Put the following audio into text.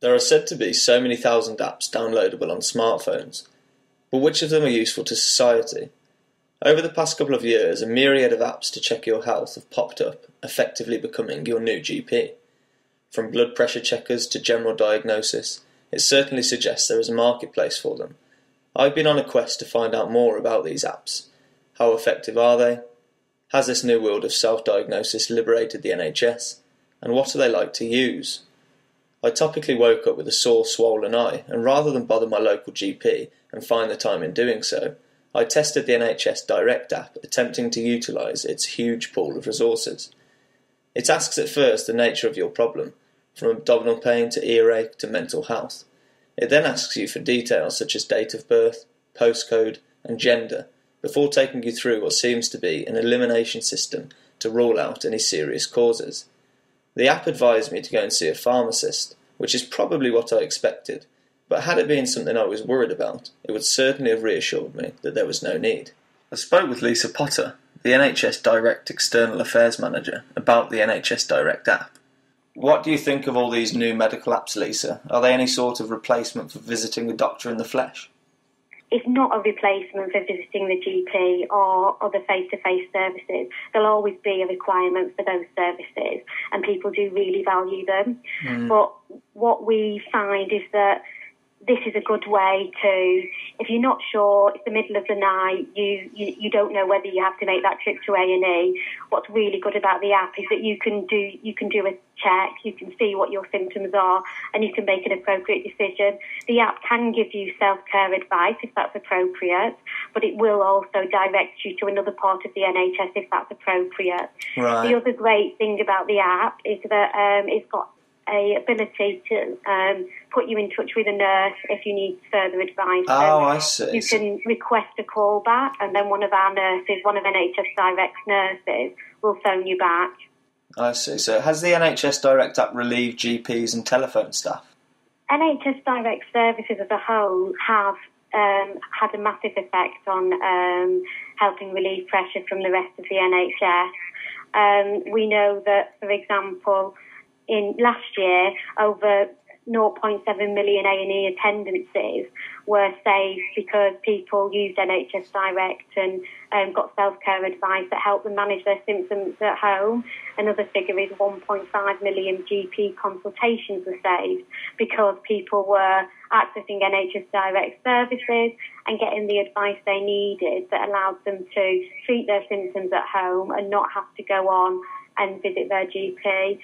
There are said to be so many thousand apps downloadable on smartphones, but which of them are useful to society? Over the past couple of years, a myriad of apps to check your health have popped up, effectively becoming your new GP. From blood pressure checkers to general diagnosis, it certainly suggests there is a marketplace for them. I've been on a quest to find out more about these apps. How effective are they? Has this new world of self-diagnosis liberated the NHS? And what are they like to use? I topically woke up with a sore, swollen eye, and rather than bother my local GP and find the time in doing so, I tested the NHS Direct app, attempting to utilise its huge pool of resources. It asks at first the nature of your problem, from abdominal pain to earache to mental health. It then asks you for details such as date of birth, postcode, and gender, before taking you through what seems to be an elimination system to rule out any serious causes. The app advised me to go and see a pharmacist, which is probably what I expected, but had it been something I was worried about, it would certainly have reassured me that there was no need. I spoke with Lisa Potter, the NHS Direct External Affairs Manager, about the NHS Direct app. What do you think of all these new medical apps, Lisa? Are they any sort of replacement for visiting a doctor in the flesh? It's not a replacement for visiting the GP or other face-to-face services. There'll always be a requirement for those services, and people do really value them. But what we find is that this is a good way to, if you're not sure, it's the middle of the night, you don't know whether you have to make that trip to A&E. What's really good about the app is that you can do a check, you can see what your symptoms are, and you can make an appropriate decision. The app can give you self-care advice if that's appropriate, but it will also direct you to another part of the NHS if that's appropriate. Right. The other great thing about the app is that it's got a ability to put you in touch with a nurse if you need further advice. Oh, I see. You can request a call back, and then one of our nurses, one of NHS Direct's nurses, will phone you back. I see. So has the NHS Direct app relieved GPs and telephone staff? NHS Direct services as a whole have had a massive effect on helping relieve pressure from the rest of the NHS. We know that, for example, in last year, over 0.7 million A&E attendances were saved because people used NHS Direct and got self-care advice that helped them manage their symptoms at home. Another figure is 1.5 million GP consultations were saved because people were accessing NHS Direct services and getting the advice they needed that allowed them to treat their symptoms at home and not have to go on and visit their GP.